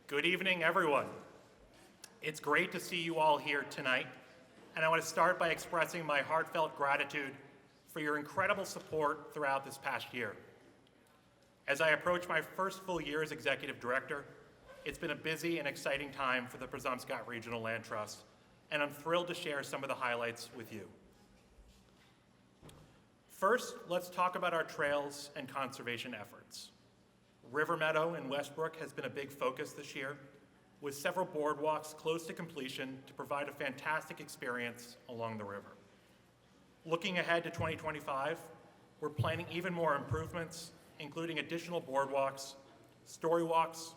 Good evening, everyone. It's great to see you all here tonight, and I want to start by expressing my heartfelt gratitude for your incredible support throughout this past year. As I approach my first full year as Executive Director, it's been a busy and exciting time for the Presumpscot Regional Land Trust, and I'm thrilled to share some of the highlights with you. First, let's talk about our trails and conservation efforts. River Meadow in Westbrook has been a big focus this year, with several boardwalks close to completion to provide a fantastic experience along the river. Looking ahead to 2025, we're planning even more improvements, including additional boardwalks, story walks,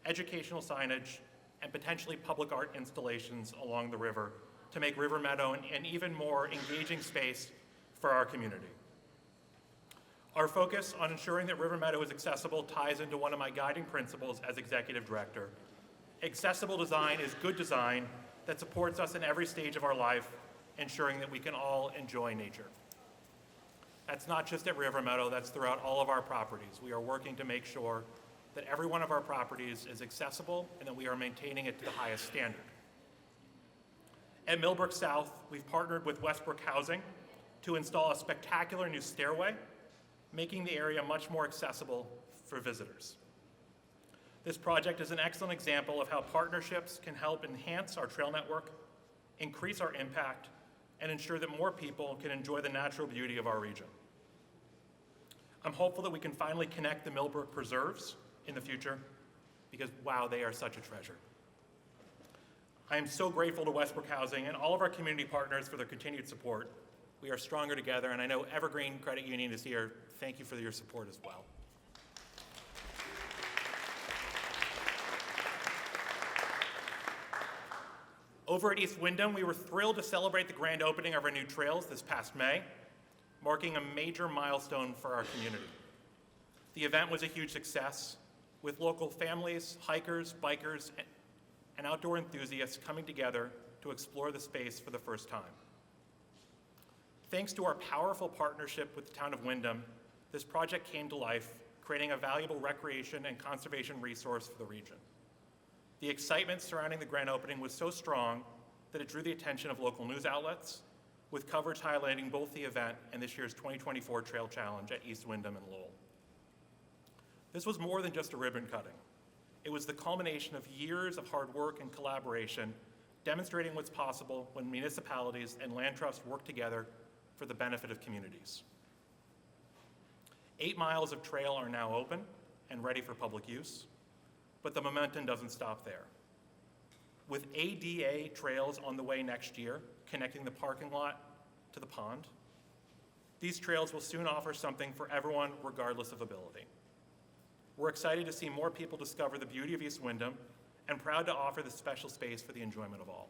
educational signage, and potentially public art installations along the river to make River Meadow an even more engaging space for our community. Our focus on ensuring that River Meadow is accessible ties into one of my guiding principles as Executive Director. Accessible design is good design that supports us in every stage of our life, ensuring that we can all enjoy nature. That's not just at River Meadow, that's throughout all of our properties. We are working to make sure that every one of our properties is accessible and that we are maintaining it to the highest standard. At Millbrook South, we've partnered with Westbrook Housing to install a spectacular new stairway, making the area much more accessible for visitors. This project is an excellent example of how partnerships can help enhance our trail network, increase our impact, and ensure that more people can enjoy the natural beauty of our region. I'm hopeful that we can finally connect the Millbrook Preserves in the future because, wow, they are such a treasure. I am so grateful to Westbrook Housing and all of our community partners for their continued support. We are stronger together, and I know Evergreen Credit Union is here. Thank you for your support as well. Over at East Windham, we were thrilled to celebrate the grand opening of our new trails this past May, marking a major milestone for our community. The event was a huge success, with local families, hikers, bikers, and outdoor enthusiasts coming together to explore the space for the first time. Thanks to our powerful partnership with the town of Windham, this project came to life, creating a valuable recreation and conservation resource for the region. The excitement surrounding the grand opening was so strong that it drew the attention of local news outlets, with coverage highlighting both the event and this year's 2024 Trail Challenge at East Windham and Lowell. This was more than just a ribbon cutting. It was the culmination of years of hard work and collaboration, demonstrating what's possible when municipalities and land trusts work together for the benefit of communities. 8 miles of trail are now open and ready for public use, but the momentum doesn't stop there. With ADA trails on the way next year, connecting the parking lot to the pond, these trails will soon offer something for everyone regardless of ability. We're excited to see more people discover the beauty of East Windham and proud to offer this special space for the enjoyment of all.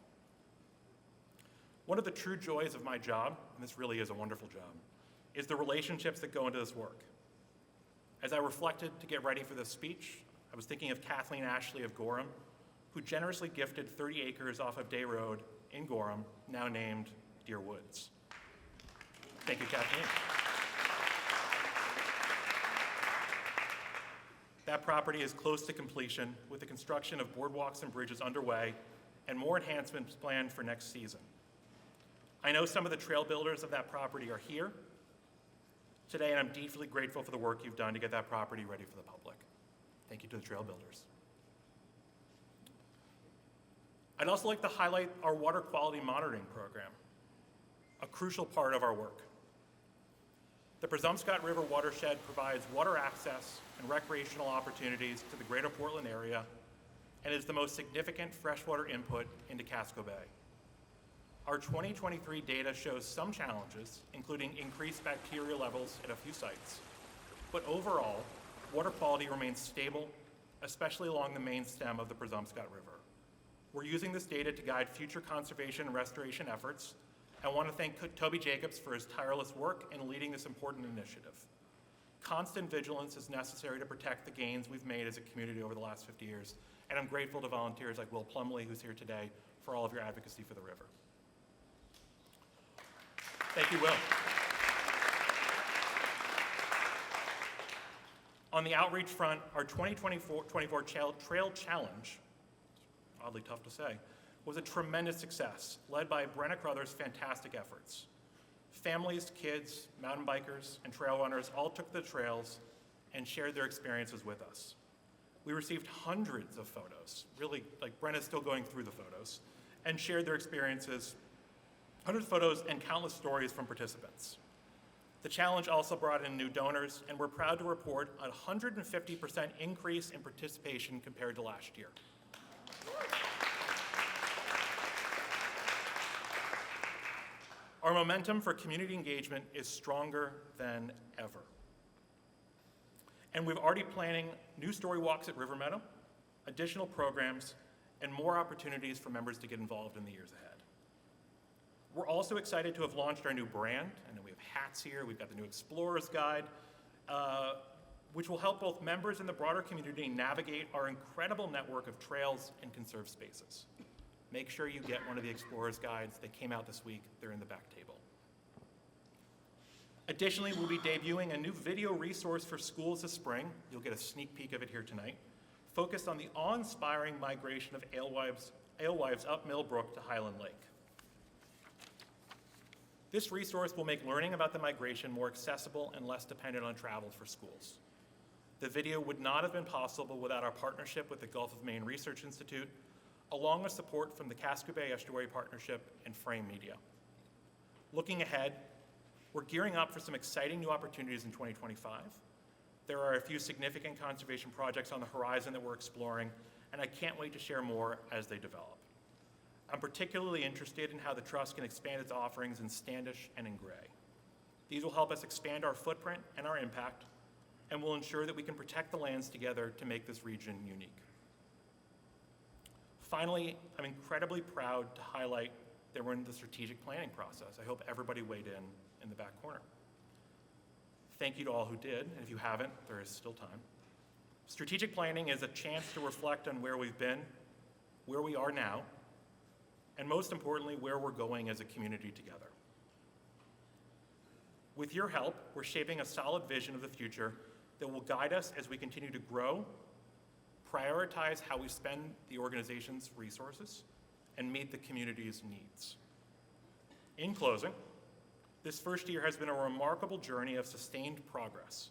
One of the true joys of my job, and this really is a wonderful job, is the relationships that go into this work. As I reflected to get ready for this speech, I was thinking of Kathleen Ashley of Gorham, who generously gifted 30 acres off of Day Road in Gorham, now named Deer Woods. Thank you, Kathleen. That property is close to completion, with the construction of boardwalks and bridges underway and more enhancements planned for next season. I know some of the trail builders of that property are here today, and I'm deeply grateful for the work you've done to get that property ready for the public. Thank you to the trail builders. I'd also like to highlight our water quality monitoring program, a crucial part of our work. The Presumpscot River watershed provides water access and recreational opportunities to the greater Portland area and is the most significant freshwater input into Casco Bay. Our 2023 data shows some challenges, including increased bacteria levels at a few sites, but overall, water quality remains stable, especially along the main stem of the Presumpscot River. We're using this data to guide future conservation and restoration efforts. I want to thank Toby Jacobs for his tireless work in leading this important initiative. Constant vigilance is necessary to protect the gains we've made as a community over the last 50 years, and I'm grateful to volunteers like Will Plumley, who's here today, for all of your advocacy for the river. Thank you, Will. On the outreach front, our 2024 Trail Challenge, oddly tough to say, was a tremendous success, led by Brenna Crothers' fantastic efforts. Families, kids, mountain bikers, and trail runners all took the trails and shared their experiences with us. We received hundreds of photos, really, like Brenna's still going through the photos, and shared their experiences, hundreds of photos and countless stories from participants. The challenge also brought in new donors, and we're proud to report a 150% increase in participation compared to last year. Our momentum for community engagement is stronger than ever. And we're already planning new story walks at River Meadow, additional programs, and more opportunities for members to get involved in the years ahead. We're also excited to have launched our new brand, and we have hats here. We've got the new Explorer's Guide, which will help both members and the broader community navigate our incredible network of trails and conserved spaces. Make sure you get one of the Explorer's Guides. They came out this week. They're in the back table. Additionally, we'll be debuting a new video resource for schools this spring. You'll get a sneak peek of it here tonight, focused on the awe-inspiring migration of alewives up Millbrook to Highland Lake. This resource will make learning about the migration more accessible and less dependent on travel for schools. The video would not have been possible without our partnership with the Gulf of Maine Research Institute, along with support from the Casco Bay Estuary Partnership and Frame Media. Looking ahead, we're gearing up for some exciting new opportunities in 2025. There are a few significant conservation projects on the horizon that we're exploring, and I can't wait to share more as they develop. I'm particularly interested in how the Trust can expand its offerings in Standish and in Gray. These will help us expand our footprint and our impact, and will ensure that we can protect the lands together to make this region unique. Finally, I'm incredibly proud to highlight that we're in the strategic planning process. I hope everybody weighed in the back corner. Thank you to all who did, and if you haven't, there is still time. Strategic planning is a chance to reflect on where we've been, where we are now, and most importantly, where we're going as a community together. With your help, we're shaping a solid vision of the future that will guide us as we continue to grow, prioritize how we spend the organization's resources, and meet the community's needs. In closing, this first year has been a remarkable journey of sustained progress,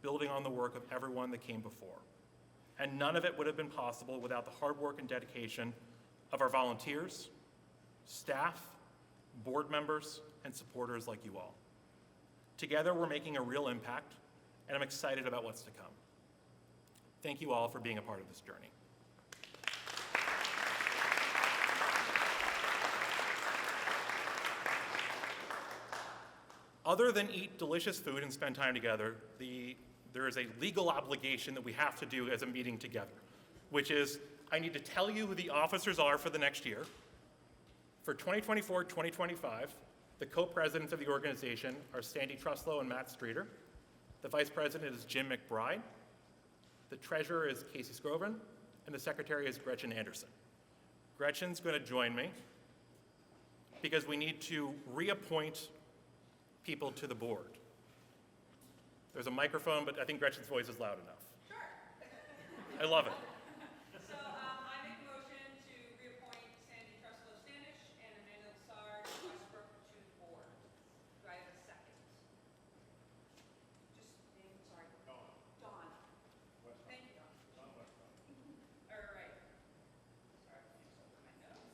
building on the work of everyone that came before. And none of it would have been possible without the hard work and dedication of our volunteers, staff, board members, and supporters like you all. Together, we're making a real impact, and I'm excited about what's to come. Thank you all for being a part of this journey. Other than eat delicious food and spend time together, there is a legal obligation that we have to do as a meeting together, which is I need to tell you who the officers are for the next year. For 2024-2025, the co-presidents of the organization are Sandy Truslow and Matt Streeter. The vice president is Jim McBride. The treasurer is Casey Scroven, and the secretary is Gretchen Anderson. Gretchen's going to join me because we need to reappoint people to the board. There's a microphone, but I think Gretchen's voice is loud enough. Sure. I love it. So I make a motion to reappoint Sandy Truslow Standish and Amanda Lassard Westbrook to the board. Do I have a second? Just name, sorry. Dawn. Thank you, Dawn. All right. Sorry, I just opened my notes.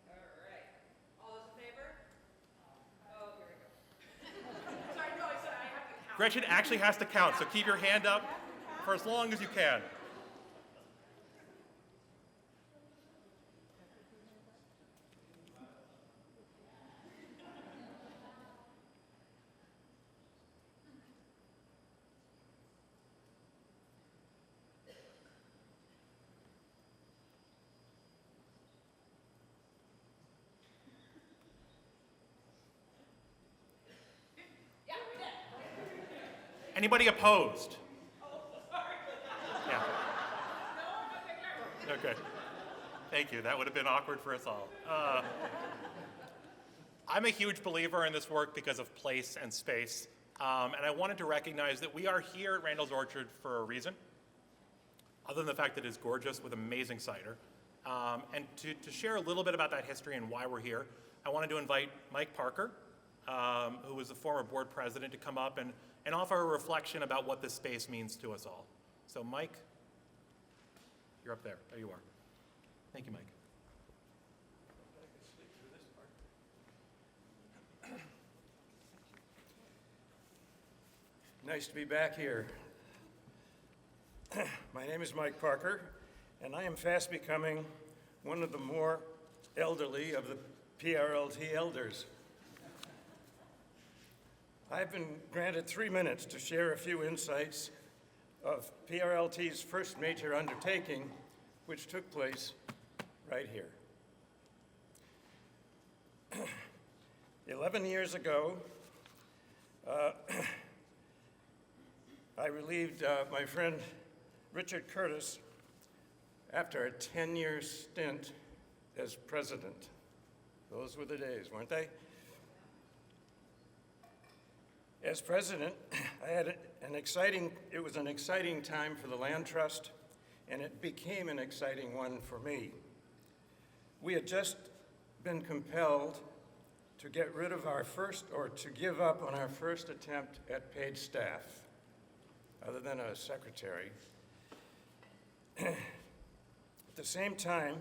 All right. All those in favor? Oh, here we go. Sorry, no, I said I have to count. Gretchen actually has to count, so keep your hand up for as long as you can. Yeah, we did. Anybody opposed? Oh, sorry. Yeah. No, Okay. Thank you. That would have been awkward for us all. I'm a huge believer in this work because of place and space, and I wanted to recognize that we are here at Randall's Orchard for a reason, other than the fact that it's gorgeous with amazing cider. And to share a little bit about that history and why we're here, I wanted to invite Mike Parker, who was the former board president, to come up and offer a reflection about what this space means to us all. So Mike, you're up there. There you are. Thank you, Mike. Nice to be back here. My name is Mike Parker, and I am fast becoming one of the more elderly of the PRLT elders. I've been granted 3 minutes to share a few insights of PRLT's first major undertaking, which took place right here. 11 years ago, I relieved my friend Richard Curtis after a 10-year stint as president. Those were the days, weren't they? As president, I had it was an exciting time for the Land Trust, and it became an exciting one for me. We had just been compelled to get rid of to give up on our first attempt at paid staff, other than a secretary. At the same time,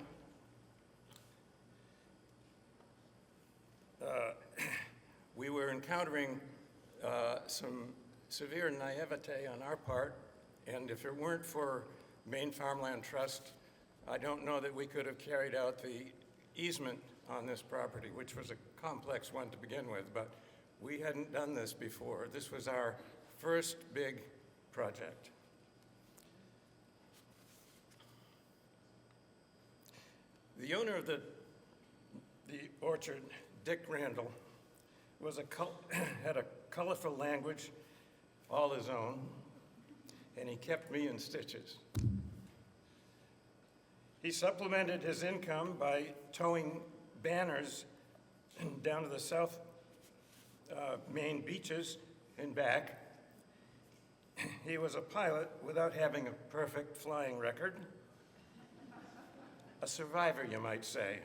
we were encountering some severe naivete on our part, and if it weren't for Maine Farmland Trust, I don't know that we could have carried out the easement on this property, which was a complex one to begin with, but we hadn't done this before. This was our first big project. The owner of the orchard, Dick Randall, had a colorful language all his own, and he kept me in stitches. He supplemented his income by towing banners down to the South Maine beaches and back. He was a pilot without having a perfect flying record. A survivor, you might say.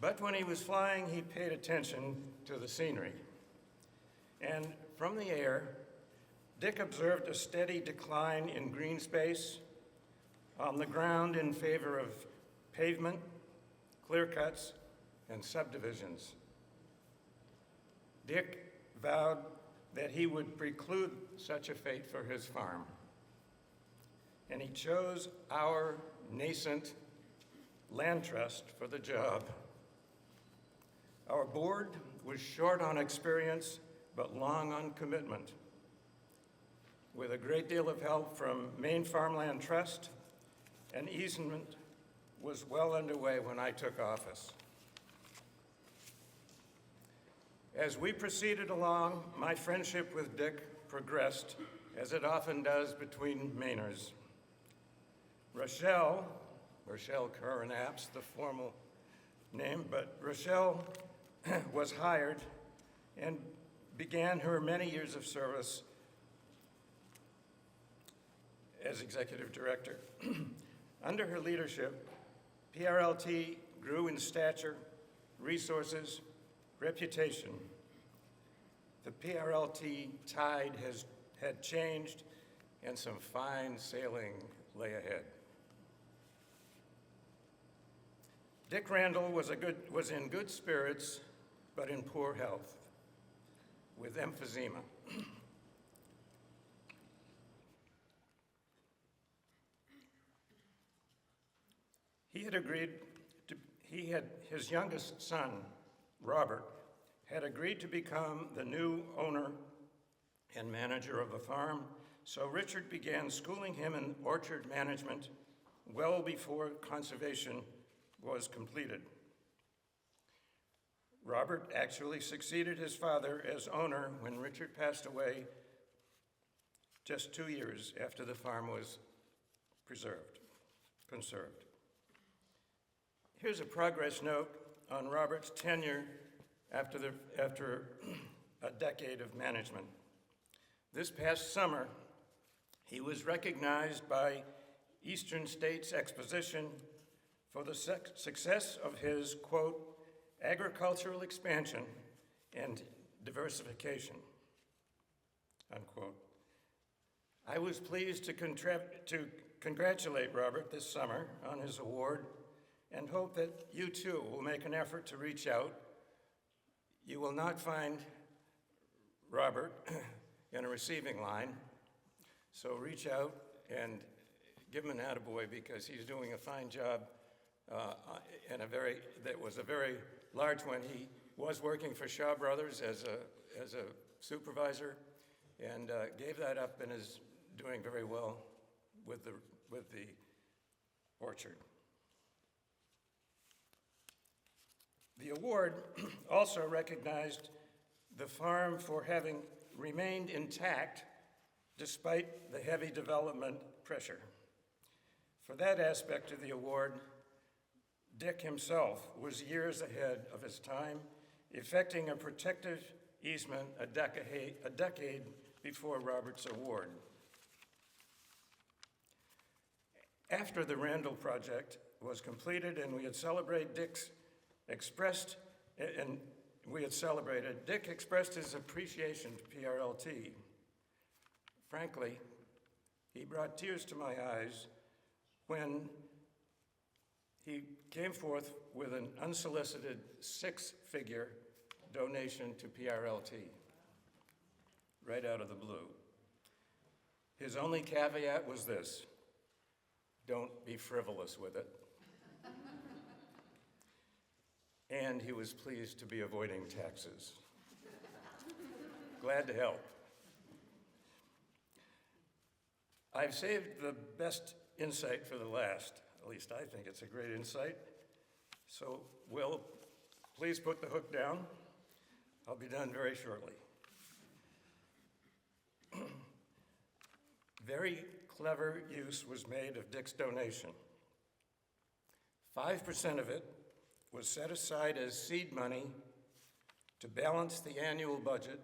But when he was flying, he paid attention to the scenery. And from the air, Dick observed a steady decline in green space on the ground in favor of pavement, clear cuts, and subdivisions. Dick vowed that he would preclude such a fate for his farm. And he chose our nascent land trust for the job. Our board was short on experience, but long on commitment. With a great deal of help from Maine Farmland Trust, an easement was well underway when I took office. As we proceeded along, my friendship with Dick progressed, as it often does between Mainers. Rochelle Curran Apps, the formal name, but Rochelle was hired and began her many years of service as executive director. Under her leadership, PRLT grew in stature, resources, reputation. The PRLT tide had changed, and some fine sailing lay ahead. Dick Randall was in good spirits, but in poor health, with emphysema. His youngest son, Robert, had agreed to become the new owner and manager of the farm, so Richard began schooling him in orchard management well before conservation was completed. Robert actually succeeded his father as owner when Richard passed away just 2 years after the farm was conserved. Here's a progress note on Robert's tenure after a decade of management. This past summer, he was recognized by Eastern States Exposition for the success of his, quote, agricultural expansion and diversification, unquote. I was pleased to congratulate Robert this summer on his award and hope that you too will make an effort to reach out. You will not find Robert in a receiving line, so reach out and give him an attaboy because he's doing a fine job that was a very large one. He was working for Shaw Brothers as a supervisor and gave that up and is doing very well with the orchard. The award also recognized the farm for having remained intact despite the heavy development pressure. For that aspect of the award, Dick himself was years ahead of his time, effecting a protective easement a decade before Robert's award. After the Randall project was completed and Dick expressed his appreciation to PRLT. Frankly, he brought tears to my eyes when he came forth with an unsolicited 6-figure donation to PRLT, right out of the blue. His only caveat was this: don't be frivolous with it. And he was pleased to be avoiding taxes. Glad to help. I've saved the best insight for the last. At least I think it's a great insight. So, Will, please put the hook down. I'll be done very shortly. Very clever use was made of Dick's donation. 5% of it was set aside as seed money to balance the annual budget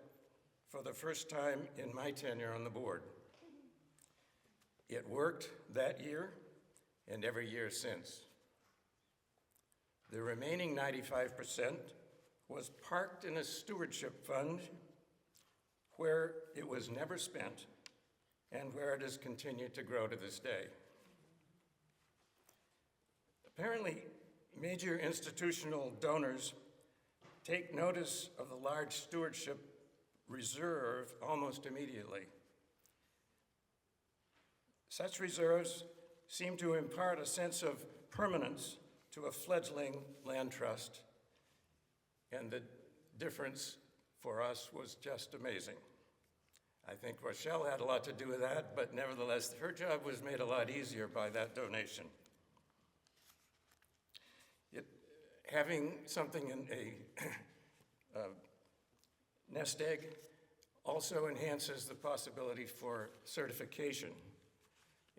for the first time in my tenure on the board. It worked that year and every year since. The remaining 95% was parked in a stewardship fund where it was never spent and where it has continued to grow to this day. Apparently, major institutional donors take notice of the large stewardship reserve almost immediately. Such reserves seem to impart a sense of permanence to a fledgling land trust, and the difference for us was just amazing. I think Rochelle had a lot to do with that, but nevertheless, her job was made a lot easier by that donation. Having something in a nest egg also enhances the possibility for certification.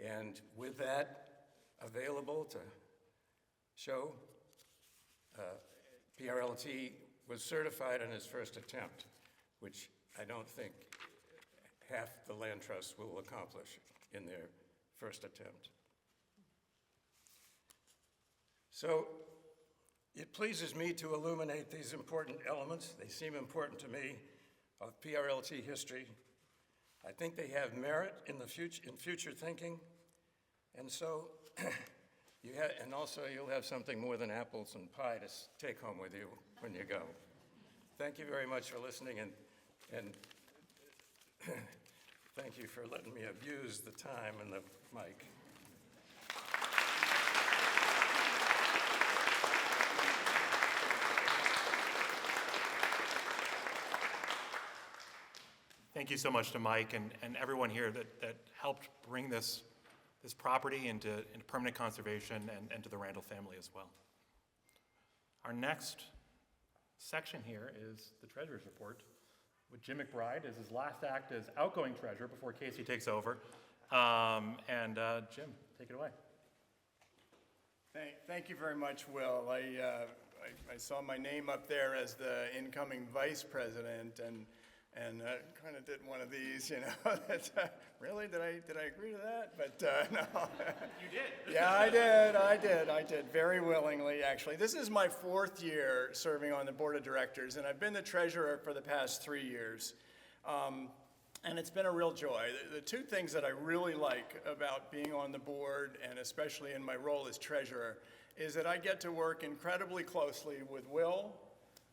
And with that available to show, PRLT was certified on his first attempt, which I don't think half the land trusts will accomplish in their first attempt. So it pleases me to illuminate these important elements. They seem important to me of PRLT history. I think they have merit in future thinking, and so you'll have something more than apples and pie to take home with you when you go. Thank you very much for listening, and thank you for letting me abuse the time and the mic. Thank you so much to Mike and everyone here that helped bring this property into permanent conservation and to the Randall family as well. Our next section here is the treasurer's report with Jim McBride as his last act as outgoing treasurer before Casey takes over. Jim, take it away. Thank you very much, Will. I saw my name up there as the incoming vice president, and kind of did one of these, you know. Really, did I agree to that? But no. You did. Yeah, I did very willingly, actually. This is my 4th year serving on the board of directors, and I've been the treasurer for the past 3 years. And it's been a real joy. The 2 things that I really like about being on the board, and especially in my role as treasurer, is that I get to work incredibly closely with Will,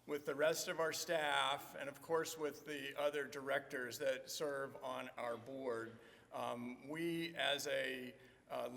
with the rest of our staff, and of course with the other directors that serve on our board. We, as a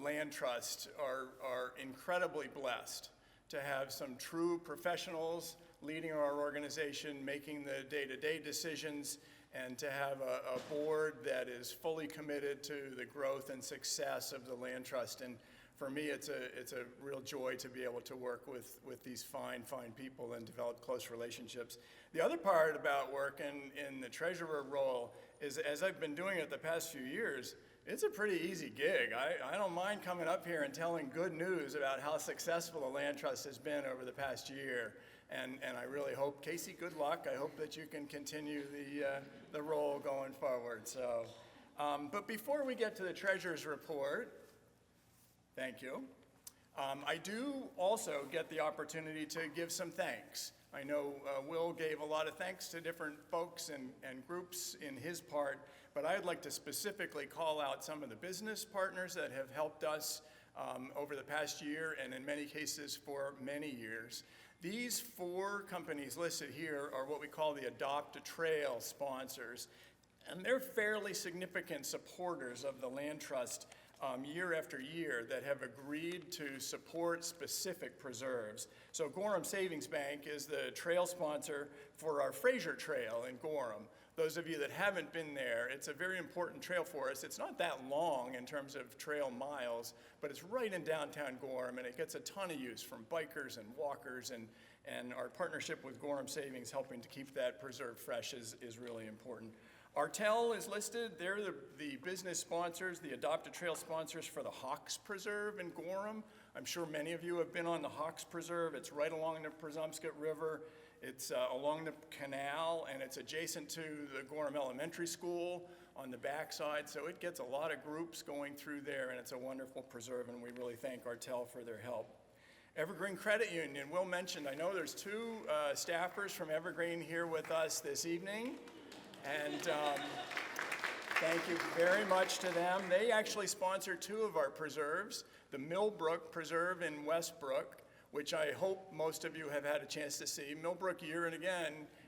land trust, are incredibly blessed to have some true professionals leading our organization, making the day-to-day decisions, and to have a board that is fully committed to the growth and success of the land trust. And for me, it's a real joy to be able to work with these fine people and develop close relationships. The other part about working in the treasurer role is, as I've been doing it the past few years, it's a pretty easy gig. I don't mind coming up here and telling good news about how successful the land trust has been over the past year. And I really hope, Casey, good luck. I hope that you can continue the role going forward. So, but before we get to the treasurer's report, thank you. I do also get the opportunity to give some thanks. I know Will gave a lot of thanks to different folks and groups in his part, but I'd like to specifically call out some of the business partners that have helped us over the past year, and in many cases for many years. These 4 companies listed here are what we call the Adopt a Trail sponsors, and they're fairly significant supporters of the land trust year after year that have agreed to support specific preserves. So Gorham Savings Bank is the trail sponsor for our Fraser Trail in Gorham. Those of you that haven't been there, it's a very important trail for us. It's not that long in terms of trail miles, but it's right in downtown Gorham, and it gets a ton of use from bikers and walkers, and our partnership with Gorham Savings helping to keep that preserve fresh is really important. Artel is listed. They're the business sponsors, the Adopt a Trail sponsors for the Hawks Preserve in Gorham. I'm sure many of you have been on the Hawks Preserve. It's right along the Presumpscot River. It's along the canal, and it's adjacent to the Gorham Elementary School on the backside, so it gets a lot of groups going through there, and it's a wonderful preserve, and we really thank Artel for their help. Evergreen Credit Union, Will mentioned, I know there's 2 staffers from Evergreen here with us this evening, and thank you very much to them. They actually sponsor 2 of our preserves, the Millbrook Preserve in Westbrook, which I hope most of you have had a chance to see. Millbrook, year in,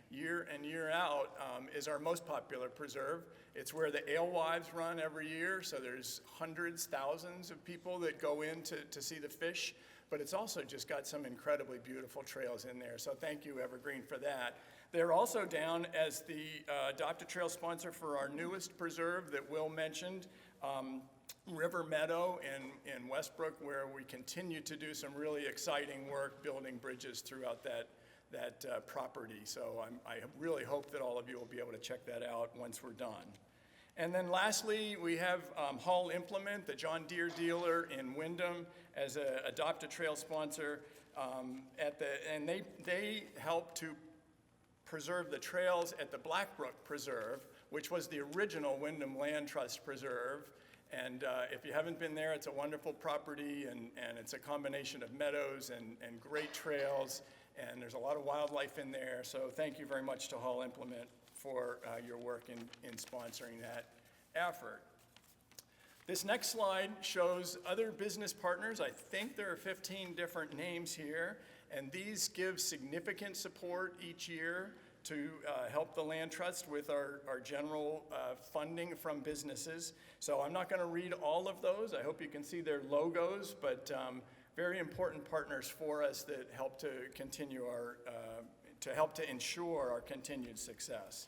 year out, is our most popular preserve. It's where the alewives run every year, so there's hundreds, thousands of people that go in to see the fish, but it's also just got some incredibly beautiful trails in there, so thank you, Evergreen, for that. They're also down as the Adopt a Trail sponsor for our newest preserve that Will mentioned, River Meadow in Westbrook, where we continue to do some really exciting work building bridges throughout that property. So I really hope that all of you will be able to check that out once we're done. And then lastly, we have Hall Implement, the John Deere dealer in Windham, as an Adopt a Trail sponsor. And they help to preserve the trails at the Blackbrook Preserve, which was the original Windham Land Trust Preserve. And if you haven't been there, it's a wonderful property, and it's a combination of meadows and great trails, and there's a lot of wildlife in there. So thank you very much to Hall Implement for your work in sponsoring that effort. This next slide shows other business partners. I think there are 15 different names here, and these give significant support each year to help the land trust with our general funding from businesses. So I'm not going to read all of those. I hope you can see their logos, but very important partners for us that help to continue help to ensure our continued success.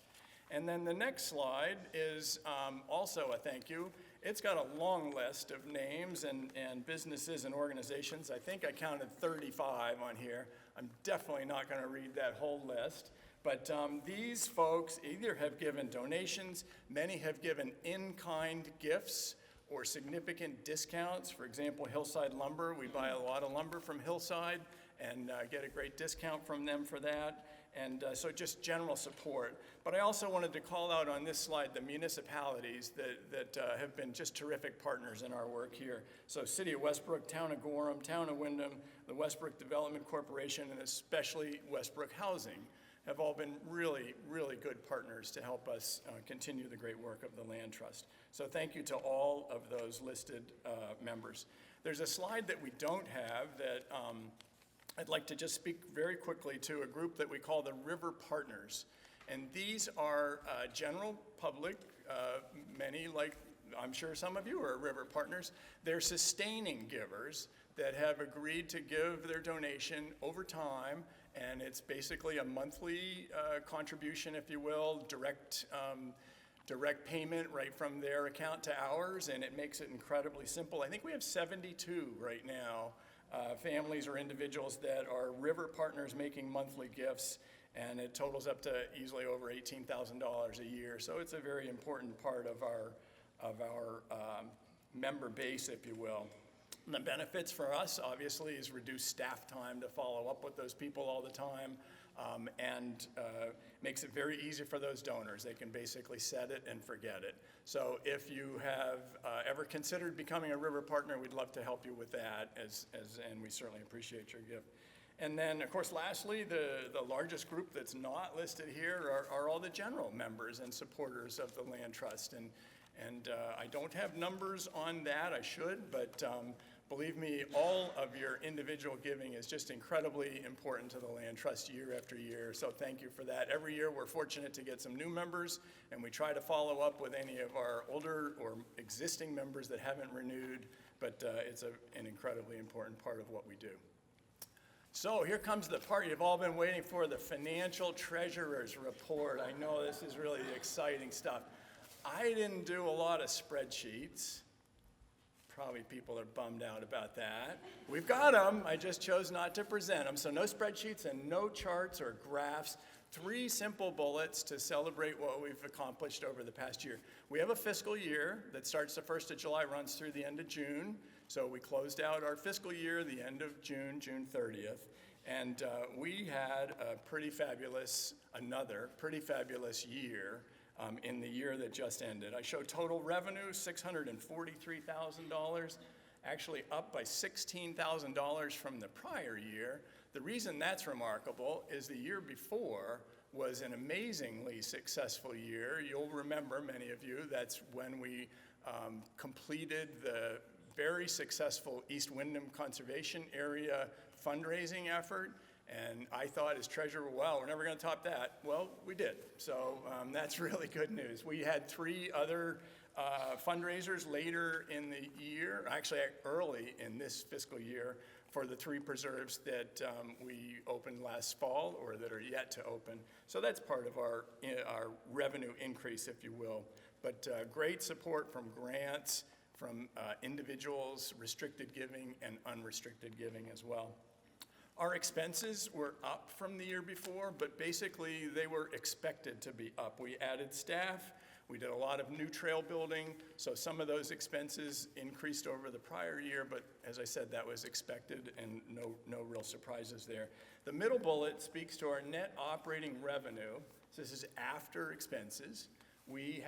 And then the next slide is also a thank you. It's got a long list of names and businesses and organizations. I think I counted 35 on here. I'm definitely not going to read that whole list. But these folks either have given donations, many have given in-kind gifts or significant discounts. For example, Hillside Lumber, we buy a lot of lumber from Hillside, and get a great discount from them for that. And so just general support. But I also wanted to call out on this slide the municipalities that have been just terrific partners in our work here. So City of Westbrook, Town of Gorham, Town of Wyndham, the Westbrook Development Corporation, and especially Westbrook Housing have all been really, really good partners to help us continue the great work of the Land Trust. So thank you to all of those listed members. There's a slide that we don't have that I'd like to just speak very quickly to a group that we call the River Partners. And these are general public, many, like I'm sure some of you are River Partners. They're sustaining givers that have agreed to give their donation over time, and it's basically a monthly contribution, if you will, direct payment right from their account to ours, and it makes it incredibly simple. I think we have 72 right now. Families or individuals that are River Partners making monthly gifts, and it totals up to easily over $18,000 a year. So it's a very important part of our member base, if you will. And the benefits for us, obviously, is reduced staff time to follow up with those people all the time, and makes it very easy for those donors. They can basically set it and forget it. So if you have ever considered becoming a River Partner, we'd love to help you with that, and we certainly appreciate your gift. And then, of course, lastly, the largest group that's not listed here are all the general members and supporters of the Land Trust. And I don't have numbers on that. I should, but believe me, all of your individual giving is just incredibly important to the Land Trust year after year. So thank you for that. Every year we're fortunate to get some new members, and we try to follow up with any of our older or existing members that haven't renewed, but it's an incredibly important part of what we do. So here comes the part you've all been waiting for, the Financial Treasurer's Report. I know this is really exciting stuff. I didn't do a lot of spreadsheets. Probably people are bummed out about that. We've got them, I just chose not to present them. So no spreadsheets and no charts or graphs. 3 simple bullets to celebrate what we've accomplished over the past year. We have a fiscal year that starts the 1st of July, runs through the end of June. So we closed out our fiscal year the end of June, June 30th. And we had another pretty fabulous year in the year that just ended. I show total revenue, $643,000, actually up by $16,000 from the prior year. The reason that's remarkable is the year before was an amazingly successful year. You'll remember, many of you, that's when we completed the very successful East Wyndham Conservation Area fundraising effort. And I thought as treasurer, well, we're never going to top that. Well, we did. So that's really good news. We had 3 other fundraisers later in the year, actually early in this fiscal year, for the 3 preserves that we opened last fall or that are yet to open. So that's part of our revenue increase, if you will. But great support from grants, from individuals, restricted giving, and unrestricted giving as well. Our expenses were up from the year before, but basically they were expected to be up. We added staff, we did a lot of new trail building, so some of those expenses increased over the prior year, but as I said, that was expected and no real surprises there. The middle bullet speaks to our net operating revenue. So this is after expenses. We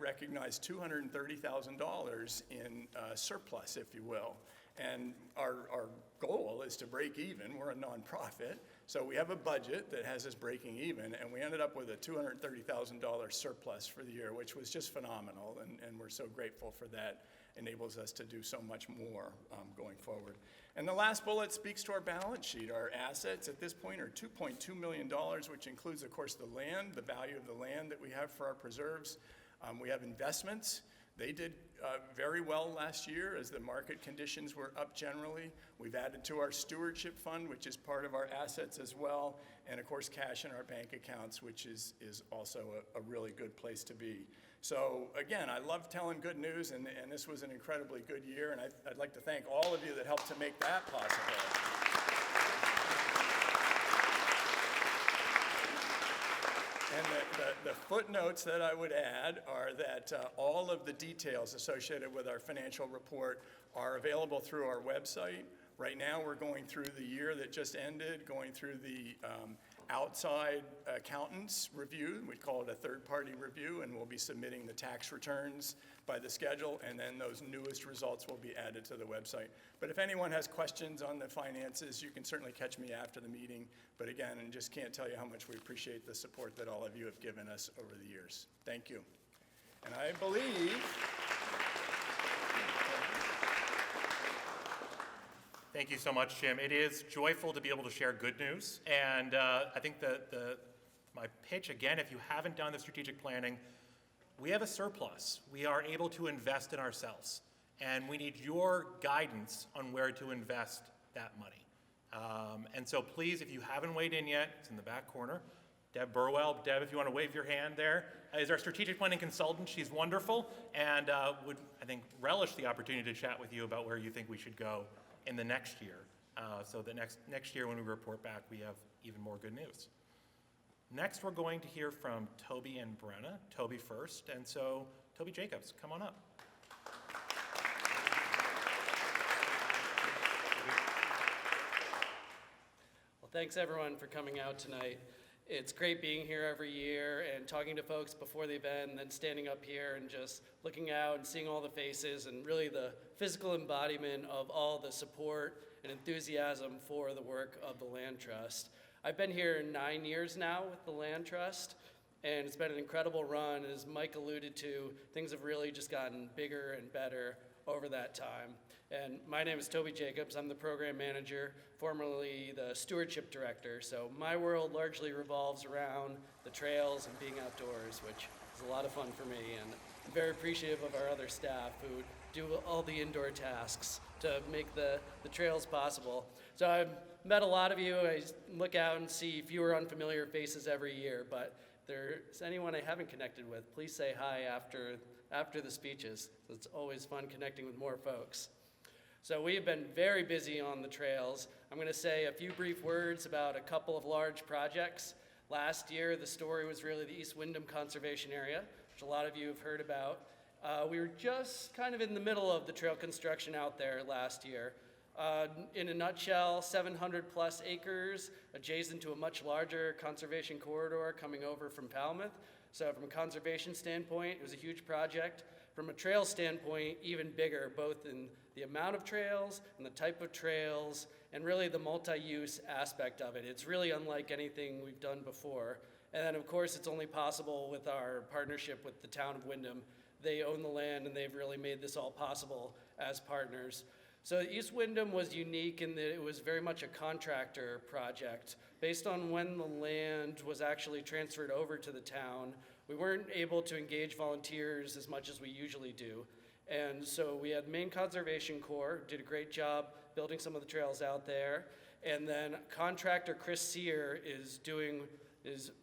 recognized $230,000 in surplus, if you will. And our goal is to break even. We're a nonprofit, so we have a budget that has us breaking even, and we ended up with a $230,000 surplus for the year, which was just phenomenal, and we're so grateful for that. Enables us to do so much more going forward. And the last bullet speaks to our balance sheet. Our assets at this point are $2.2 million, which includes, of course, the land, the value of the land that we have for our preserves. We have investments. They did very well last year as the market conditions were up generally. We've added to our stewardship fund, which is part of our assets as well, and of course cash in our bank accounts, which is also a really good place to be. So again, I love telling good news, and this was an incredibly good year, and I'd like to thank all of you that helped to make that possible. And the footnotes that I would add are that all of the details associated with our financial report are available through our website Right now, we're going through the year that just ended, going through the outside accountants review. We call it a third-party review, and we'll be submitting the tax returns by the schedule, and then those newest results will be added to the website. But if anyone has questions on the finances, you can certainly catch me after the meeting. But again, I just can't tell you how much we appreciate the support that all of you have given us over the years. Thank you. And I believe... Thank you so much, Jim. It is joyful to be able to share good news. And I think my pitch, again, if you haven't done the strategic planning, we have a surplus. We are able to invest in ourselves. And we need your guidance on where to invest that money. And so please, if you haven't weighed in yet, it's in the back corner. Deb Burwell. Deb, if you want to wave your hand there, is our strategic planning consultant. She's wonderful and would, I think, relish the opportunity to chat with you about where you think we should go in the next year. So the next year when we report back, we have even more good news. Next, we're going to hear from Toby and Brenna. Toby first, and so Toby Jacobs, come on up. Well, thanks everyone for coming out tonight. It's great being here every year and talking to folks before the event and then standing up here and just looking out and seeing all the faces and really the physical embodiment of all the support and enthusiasm for the work of the Land Trust. I've been here 9 years now with the Land Trust, and it's been an incredible run. As Mike alluded to, things have really just gotten bigger and better over that time. And my name is Toby Jacobs. I'm the program manager, formerly the stewardship director. So my world largely revolves around the trails and being outdoors, which is a lot of fun for me. And I'm very appreciative of our other staff who do all the indoor tasks to make the trails possible. So I've met a lot of you. I look out and see fewer unfamiliar faces every year, but if there's anyone I haven't connected with, please say hi after the speeches. It's always fun connecting with more folks. So we have been very busy on the trails. I'm going to say a few brief words about a couple of large projects. Last year, the story was really the East Windham Conservation Area, which a lot of you have heard about. We were just kind of in the middle of the trail construction out there last year. In a nutshell, 700 plus acres adjacent to a much larger conservation corridor coming over from Falmouth. So from a conservation standpoint, it was a huge project. From a trail standpoint, even bigger, both in the amount of trails and the type of trails and really the multi-use aspect of it. It's really unlike anything we've done before. And then of course, it's only possible with our partnership with the town of Windham. They own the land and they've really made this all possible as partners. So East Windham was unique in that it was very much a contractor project. Based on when the land was actually transferred over to the town, we weren't able to engage volunteers as much as we usually do. And so we had Maine Conservation Corps, did a great job building some of the trails out there. And then contractor Chris Sear is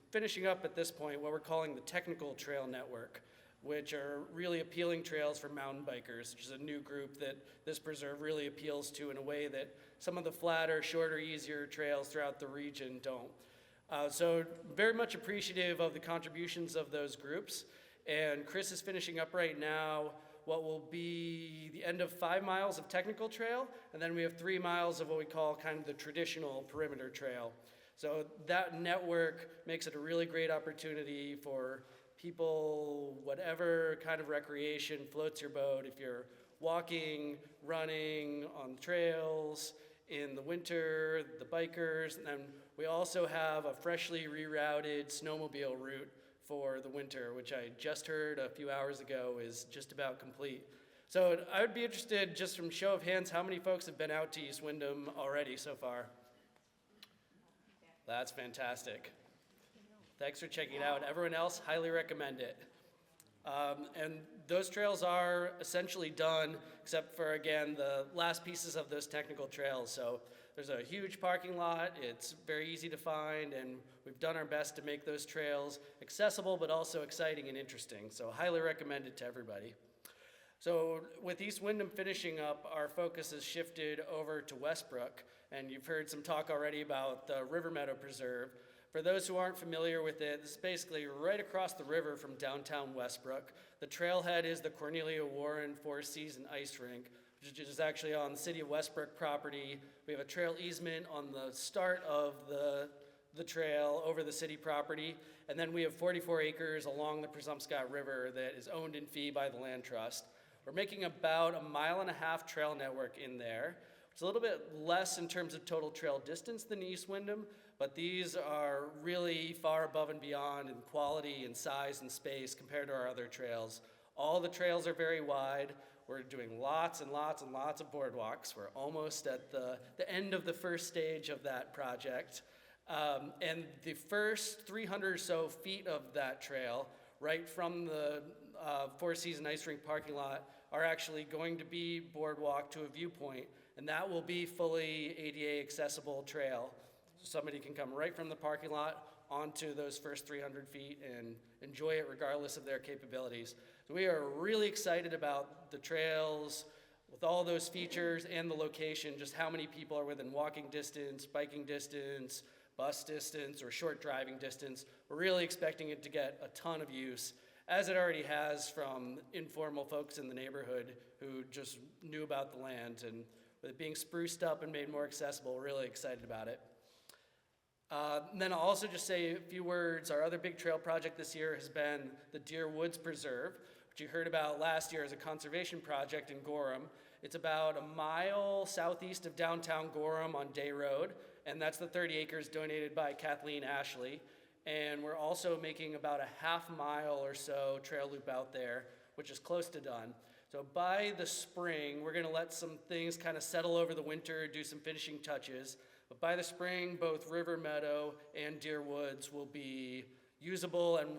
finishing up at this point what we're calling the Technical Trail Network, which are really appealing trails for mountain bikers, which is a new group that this preserve really appeals to in a way that some of the flatter, shorter, easier trails throughout the region don't. So very much appreciative of the contributions of those groups. And Chris is finishing up right now what will be the end of 5 miles of technical trail, and then we have 3 miles of what we call kind of the traditional perimeter trail. So that network makes it a really great opportunity for people, whatever kind of recreation floats your boat. If you're walking, running on trails, in the winter, the bikers, and then we also have a freshly rerouted snowmobile route for the winter, which I just heard a few hours ago is just about complete. So I would be interested, just from show of hands, how many folks have been out to East Windham already so far? That's fantastic. Thanks for checking it out. Everyone else, highly recommend it. And those trails are essentially done, except for, again, the last pieces of those technical trails. So there's a huge parking lot. It's very easy to find, and we've done our best to make those trails accessible, but also exciting and interesting. So highly recommend it to everybody. So with East Windham finishing up, our focus has shifted over to Westbrook, and you've heard some talk already about the River Meadow Preserve. For those who aren't familiar with it, this is basically right across the river from downtown Westbrook. The trailhead is the Cornelia Warren Four Seasons Ice Rink, which is actually on the City of Westbrook property. We have a trail easement on the start of the trail over the city property, and then we have 44 acres along the Presumpscot River that is owned in fee by the Land Trust. We're making about 1.5 mile trail network in there. It's a little bit less in terms of total trail distance than East Windham, but these are really far above and beyond in quality and size and space compared to our other trails. All the trails are very wide. We're doing lots and lots and lots of boardwalks. We're almost at the end of the first stage of that project. And the first 300 or so feet of that trail, right from the Four Seasons Ice Rink parking lot, are actually going to be boardwalk to a viewpoint, and that will be fully ADA accessible trail. So somebody can come right from the parking lot onto those first 300 feet and enjoy it regardless of their capabilities. So we are really excited about the trails with all those features and the location, just how many people are within walking distance, biking distance, bus distance, or short driving distance. We're really expecting it to get a ton of use, as it already has from informal folks in the neighborhood who just knew about the land, and with it being spruced up and made more accessible, we're really excited about it. And then I'll also just say a few words. Our other big trail project this year has been the Deer Woods Preserve, which you heard about last year as a conservation project in Gorham. It's about 1 mile southeast of downtown Gorham on Day Road, and that's the 30 acres donated by Kathleen Ashley. And we're also making about a 1/2 mile or so trail loop out there, which is close to done. So by the spring, we're gonna let some things kind of settle over the winter, do some finishing touches. But by the spring, both River Meadow and Deer Woods will be usable, and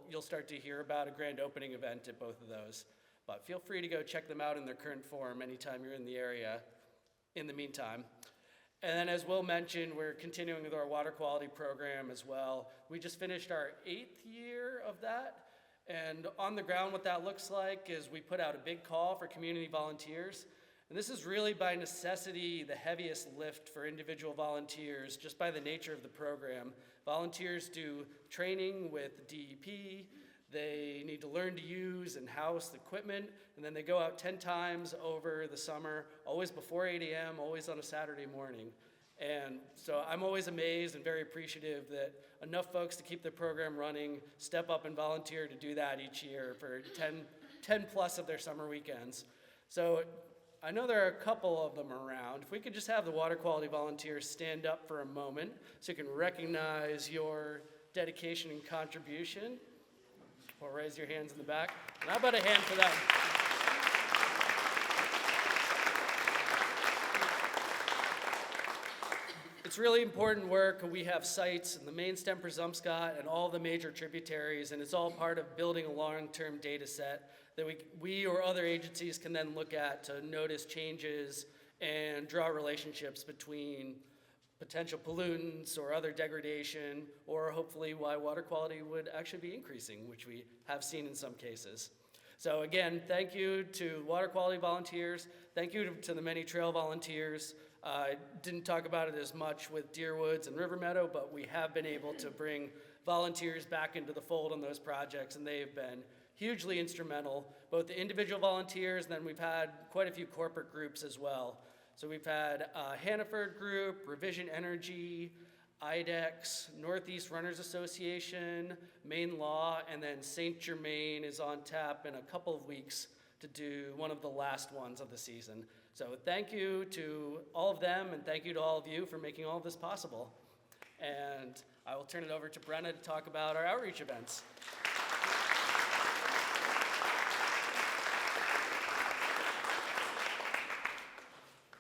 you'll start to hear about a grand opening event at both of those. But feel free to go check them out in their current form anytime you're in the area in the meantime. And then as Will mentioned, we're continuing with our water quality program as well. We just finished our 8th year of that. And on the ground, what that looks like is we put out a big call for community volunteers. And this is really by necessity the heaviest lift for individual volunteers, just by the nature of the program. Volunteers do training with DEP. They need to learn to use and house the equipment, and then they go out 10 times over the summer, always before 8 a.m., always on a Saturday morning. And so I'm always amazed and very appreciative that enough folks to keep the program running step up and volunteer to do that each year for 10 plus of their summer weekends. So I know there are a couple of them around. If we could just have the water quality volunteers stand up for a moment so you can recognize your dedication and contribution. Or raise your hands in the back. And how about a hand for them? It's really important work. We have sites in the main stem Presumpscot and all the major tributaries, and it's all part of building a long-term data set that we or other agencies can then look at to notice changes and draw relationships between potential pollutants or other degradation, or hopefully why water quality would actually be increasing, which we have seen in some cases. So again, thank you to water quality volunteers. Thank you to the many trail volunteers. I didn't talk about it as much with Deer Woods and River Meadow, but we have been able to bring volunteers back into the fold on those projects, and they have been hugely instrumental, both the individual volunteers, and then we've had quite a few corporate groups as well. So we've had Hannaford Group, Revision Energy, IDEX, Northeast Runners Association, Maine Law, and then St. Germain is on tap in a couple of weeks to do one of the last ones of the season. So thank you to all of them, and thank you to all of you for making all of this possible. And I will turn it over to Brenna to talk about our outreach events.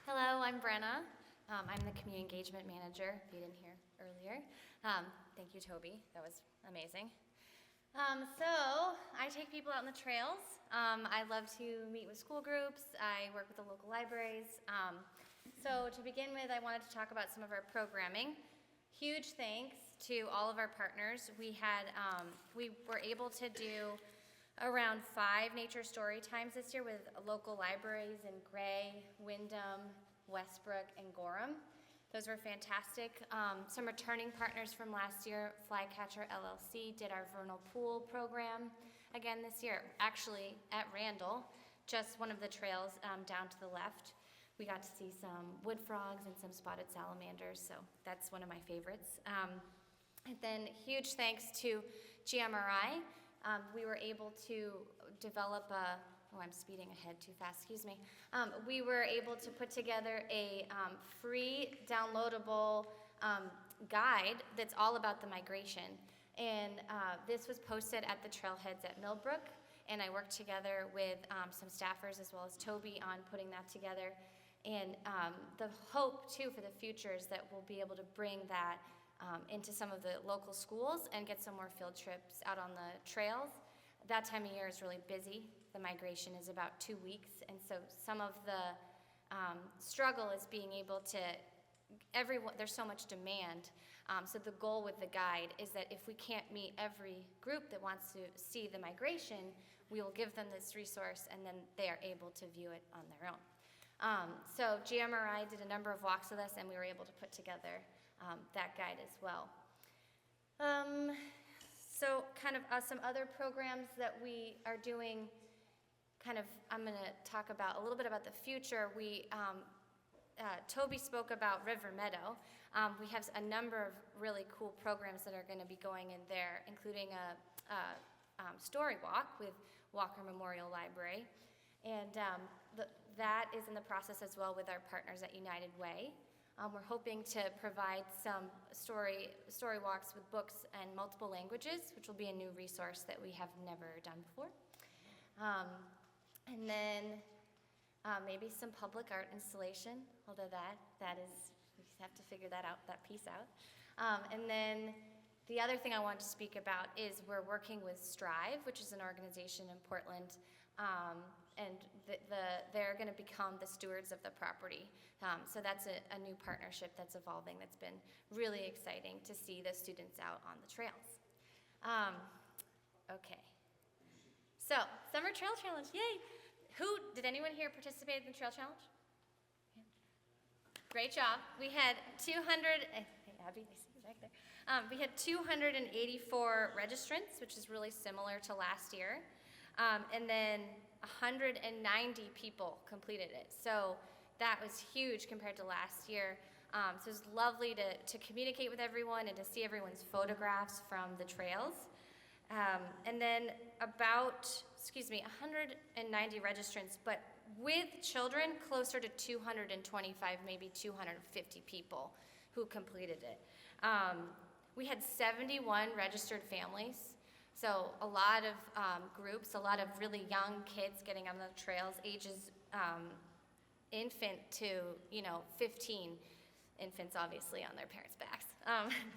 Hello, I'm Brenna. I'm the Community Engagement Manager, if you didn't hear earlier. Thank you, Toby. That was amazing. So I take people out on the trails. I love to meet with school groups. I work with the local libraries. So to begin with, I wanted to talk about some of our programming. Huge thanks to all of our partners. We were able to do around 5 nature story times this year with local libraries in Gray, Windham, Westbrook, and Gorham. Those were fantastic. Some returning partners from last year, Flycatcher LLC did our vernal pool program again this year, actually at Randall, just one of the trails down to the left, we got to see some wood frogs and some spotted salamanders, so that's one of my favorites. And then huge thanks to GMRI. We were able to develop I'm speeding ahead too fast, excuse me. We were able to put together a free downloadable guide that's all about the migration. And this was posted at the trailheads at Millbrook, and I worked together with some staffers as well as Toby on putting that together. And the hope, too, for the future is that we'll be able to bring that into some of the local schools and get some more field trips out on the trails. That time of year is really busy. The migration is about 2 weeks, and so some of the struggle is being able to, there's so much demand. So the goal with the guide is that if we can't meet every group that wants to see the migration, we will give them this resource, and then they are able to view it on their own. So GMRI did a number of walks with us, and we were able to put together that guide as well. So kind of some other programs that we are doing, I'm going to talk about a little bit about the future. Toby spoke about River Meadow. We have a number of really cool programs that are going to be going in there, including a story walk with Walker Memorial Library. And that is in the process as well with our partners at United Way. We're hoping to provide some story walks with books in multiple languages, which will be a new resource that we have never done before. And then maybe some public art installation, although that is, we have to figure that piece out. And then the other thing I wanted to speak about is we're working with Strive, which is an organization in Portland, and they're going to become the stewards of the property. So that's a new partnership that's evolving that's been really exciting to see the students out on the trails. Okay. So, Summer Trail Challenge, yay! Did anyone here participate in the Trail Challenge? Yeah. Great job. We had 200, hey Abby, I see you back there. We had 284 registrants, which is really similar to last year. And then 190 people completed it. So that was huge compared to last year. So it was lovely to communicate with everyone and to see everyone's photographs from the trails. And then 190 registrants, but with children, closer to 225, maybe 250 people who completed it. We had 71 registered families. So a lot of groups, a lot of really young kids getting on the trails, ages infant to 15, infants obviously on their parents' backs.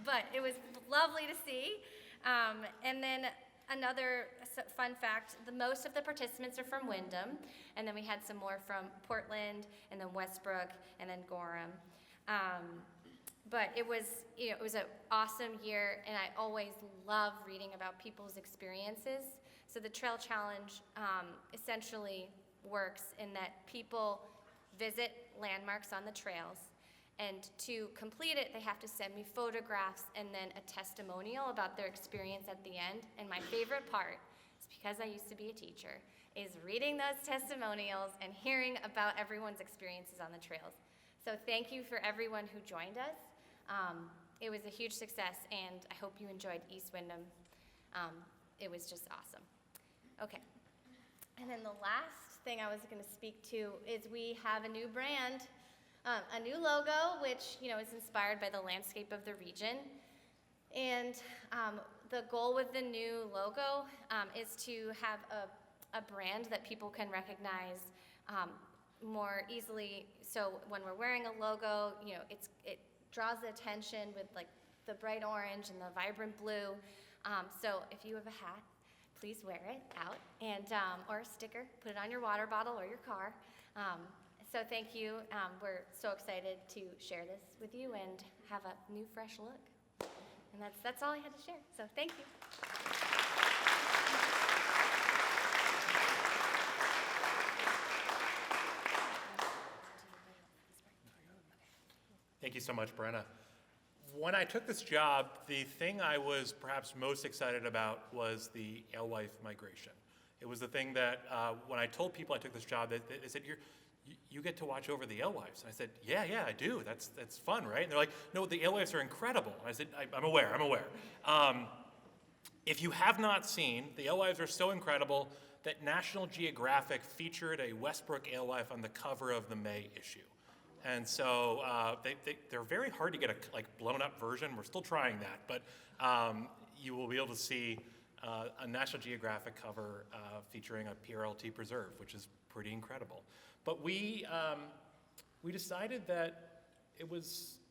But it was lovely to see. And then another fun fact, most of the participants are from Wyndham, and then we had some more from Portland, and then Westbrook, and then Gorham. But it was an awesome year, and I always love reading about people's experiences. So the Trail Challenge essentially works in that people visit landmarks on the trails, and to complete it, they have to send me photographs and then a testimonial about their experience at the end. And my favorite part, is because I used to be a teacher, is reading those testimonials and hearing about everyone's experiences on the trails. So thank you for everyone who joined us. It was a huge success, and I hope you enjoyed East Wyndham. It was just awesome. Okay. And then the last thing I was going to speak to is we have a new brand, a new logo, which is inspired by the landscape of the region. And the goal with the new logo is to have a brand that people can recognize more easily. So when we're wearing a logo, it draws the attention with like the bright orange and the vibrant blue. So if you have a hat, please wear it out, and or a sticker, put it on your water bottle or your car. So thank you. We're so excited to share this with you and have a new, fresh look. And that's all I had to share. So thank you. Thank you so much, Brenna. When I took this job, the thing I was perhaps most excited about was the alewife migration. It was the thing that when I told people I took this job, they said, you get to watch over the alewives. And I said, yeah, I do. That's fun, right? And they're like, no, the alewives are incredible. And I said, I'm aware. If you have not seen, the alewives are so incredible that National Geographic featured a Westbrook alewife on the cover of the May issue. And so they're very hard to get a blown up version. We're still trying that, but you will be able to see a National Geographic cover featuring a PRLT preserve, which is pretty incredible. But we decided that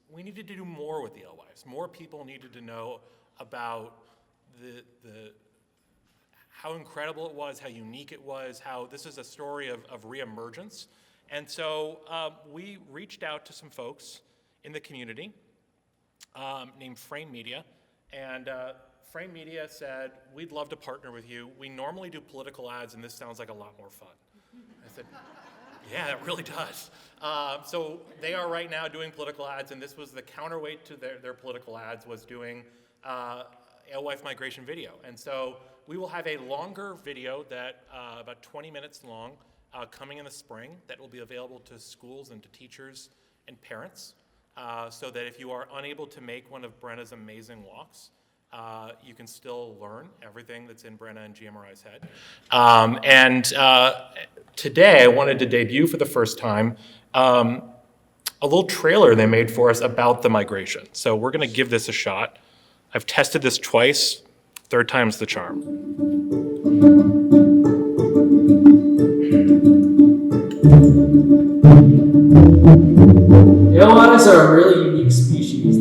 we needed to do more with the alewives. More people needed to know about how incredible it was, how unique it was, how this is a story of reemergence. And so we reached out to some folks in the community named Frame Media, and Frame Media said, we'd love to partner with you. We normally do political ads, and this sounds like a lot more fun. I said, yeah, it really does. So they are right now doing political ads, and this was the counterweight to their political ads, was doing alewife migration video. And so we will have a longer video that about 20 minutes long coming in the spring that will be available to schools and to teachers and parents so that if you are unable to make one of Brenna's amazing walks, you can still learn everything that's in Brenna and GMRI's head. Today I wanted to debut for the first time a little trailer they made for us about the migration. So we're gonna give this a shot. I've tested this twice, third time's the charm. Alewives are a really unique species.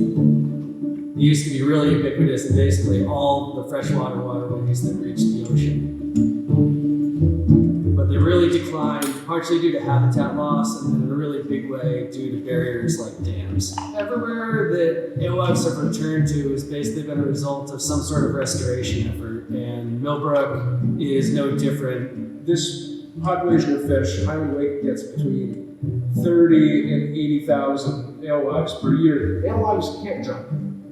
They used to be really ubiquitous in basically all the freshwater waterways that reach the ocean. But they really declined, partially due to habitat loss, and then in a really big way due to barriers like dams. Everywhere that alewives have returned to has basically been a result of some sort of restoration effort, and Millbrook is no different. This population of fish, Highland Lake gets between 30 and 80,000 alewives per year. Alewives can't jump.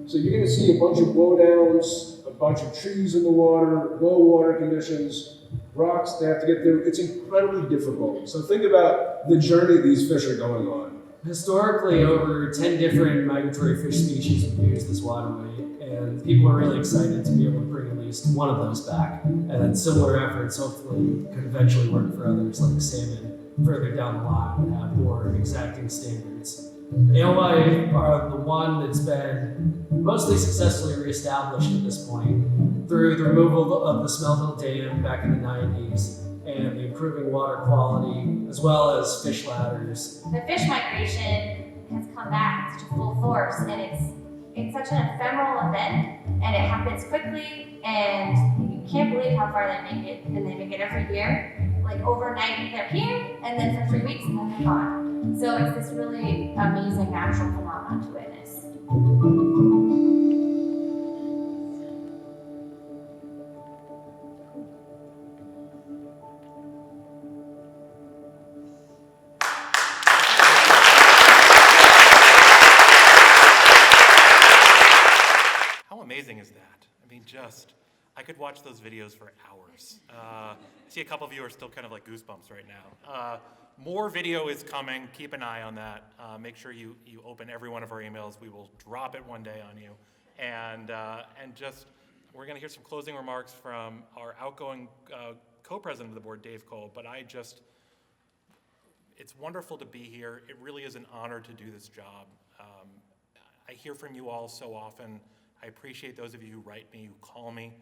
So you're going to see a bunch of blowdowns, a bunch of trees in the water, low water conditions, rocks they have to get through. It's incredibly difficult. So think about the journey these fish are going on. Historically, over 10 different migratory fish species have used this waterway, and people are really excited to be able to bring at least one of those back. And then similar efforts hopefully could eventually work for others like salmon further down the line and have more exacting standards. Alewife are the one that's been mostly successfully reestablished at this point through the removal of the Smelt Hill Dam back in the 90s and the improving water quality as well as fish ladders. The fish migration has come back in such a full force, and it's such an ephemeral event, and it happens quickly, and you can't believe how far they make it, and they make it every year. Like overnight they're here, and then for 3 weeks and then they're gone. So it's this really amazing natural phenomenon to witness. How amazing is that? I mean, I could watch those videos for hours. I see a couple of you are still kind of like goosebumps right now. More video is coming. Keep an eye on that. Make sure you open every one of our emails. We will drop it one day on you. And we're going to hear some closing remarks from our outgoing co-president of the board, Dave Cole. But it's wonderful to be here. It really is an honor to do this job. I hear from you all so often. I appreciate those of you who write me, who call me.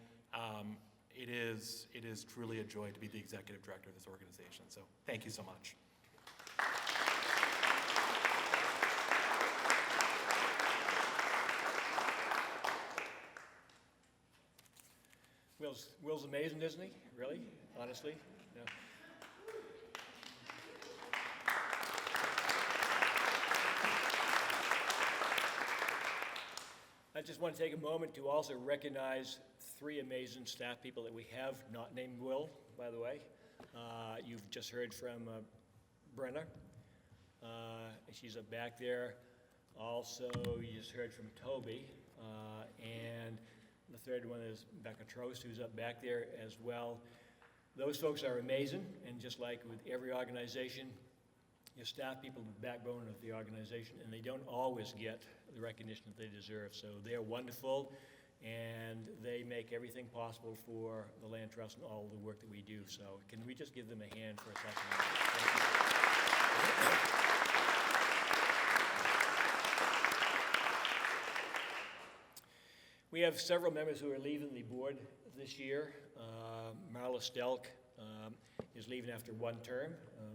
It is truly a joy to be the executive director of this organization. So thank you so much. Will's amazing, isn't he? Really? Honestly? Yeah. I just want to take a moment to also recognize 3 amazing staff people that we have, not named Will, by the way. You've just heard from Brenna. She's up back there. Also, you just heard from Toby. And the third one is Becca Trost, who's up back there as well. Those folks are amazing, and just like with every organization, your staff people are the backbone of the organization, and they don't always get the recognition that they deserve. So they're wonderful, and they make everything possible for the Land Trust and all the work that we do. So can we just give them a hand for a second? Thank you. We have several members who are leaving the board this year. Marla Stelk is leaving after one term.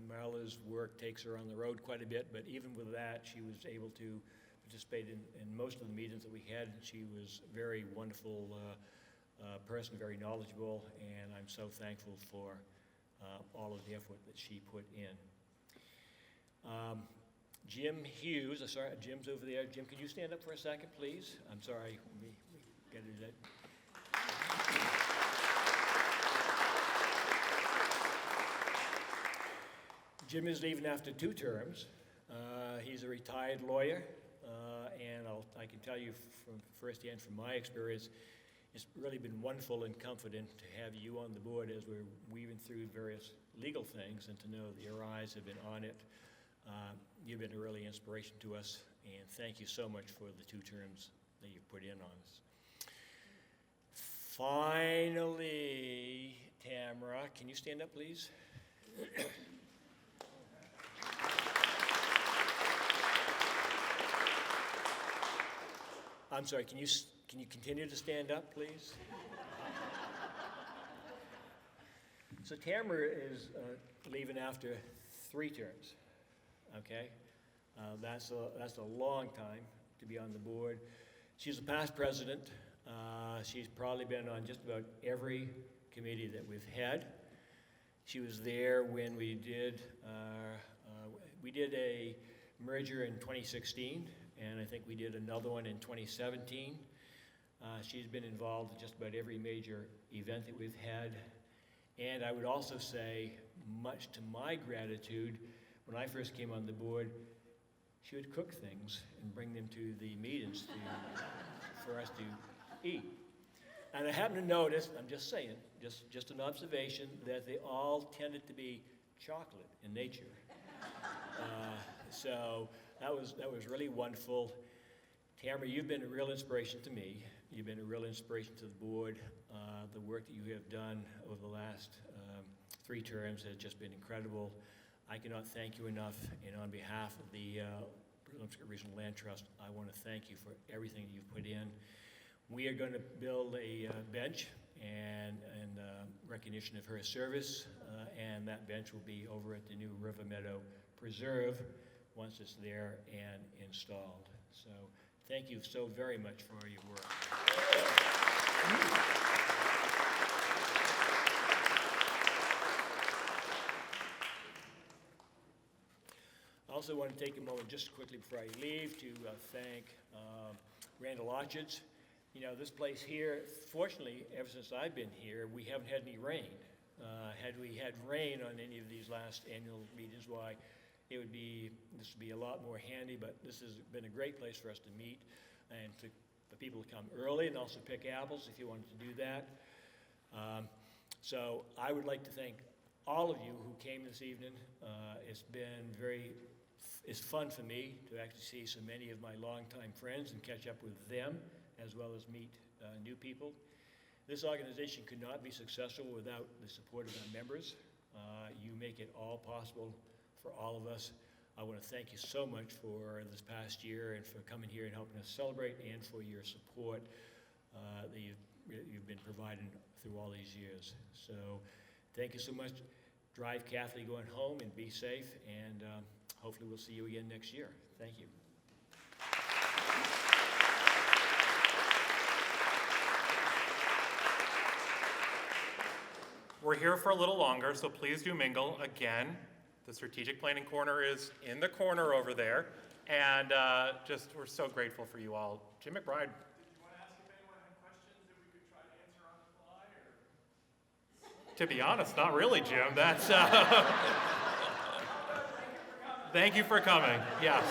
Marla's work takes her on the road quite a bit, but even with that, she was able to participate in most of the meetings that we had. She was a very wonderful person, very knowledgeable, and I'm so thankful for all of the effort that she put in. Jim Hughes, sorry, Jim's over there. Jim, could you stand up for a second, please? I'm sorry, we got to do that. Jim is leaving after 2 terms. He's a retired lawyer, and I can tell you from firsthand from my experience, it's really been wonderful and comforting to have you on the board as we're weaving through various legal things, and to know that your eyes have been on it. You've been a really inspiration to us, and thank you so much for the 2 terms that you've put in on us. Finally, Tamara, can you stand up, please? I'm sorry, can you continue to stand up, please? So Tamara is leaving after 3 terms, okay? That's a long time to be on the board. She's a past president. She's probably been on just about every committee that we've had. She was there when we did a merger in 2016, and I think we did another one in 2017. She's been involved in just about every major event that we've had. And I would also say, much to my gratitude, when I first came on the board, she would cook things and bring them to the meetings for us to eat. And I happen to notice, I'm just saying, just an observation, that they all tended to be chocolate in nature. So that was really wonderful. Tamara, you've been a real inspiration to me. You've been a real inspiration to the board. The work that you have done over the last 3 terms has just been incredible. I cannot thank you enough, and on behalf of the Presumpscot Regional Land Trust, I want to thank you for everything you've put in. We are going to build a bench and recognition of her service, and that bench will be over at the new River Meadow Preserve once it's there and installed. So thank you so very much for your work. I also want to take a moment just quickly before I leave to thank Randall Orchards. You know, this place here, fortunately, ever since I've been here, we haven't had any rain. Had we had rain on any of these last annual meetings, why, this would be a lot more handy, but this has been a great place for us to meet and for people to come early and also pick apples if you wanted to do that. So I would like to thank all of you who came this evening. It's fun for me to actually see so many of my longtime friends and catch up with them, as well as meet new people. This organization could not be successful without the support of our members. You make it all possible for all of us. I want to thank you so much for this past year and for coming here and helping us celebrate, and for your support that you've been providing through all these years. So thank you so much. Drive carefully going home and be safe, and hopefully we'll see you again next year. Thank you. We're here for a little longer, so please do mingle. Again, the Strategic Planning Corner is in the corner over there, and we're so grateful for you all. Jim McBride. Did you want to ask if anyone had questions that we could try to answer on the fly, or? To be honest, not really, Jim. That's Thank you for coming. Yes.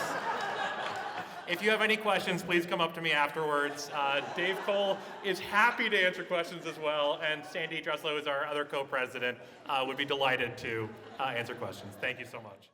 If you have any questions, please come up to me afterwards. Dave Cole is happy to answer questions as well, and Sandy Treslow is our other co-president, would be delighted to answer questions. Thank you so much.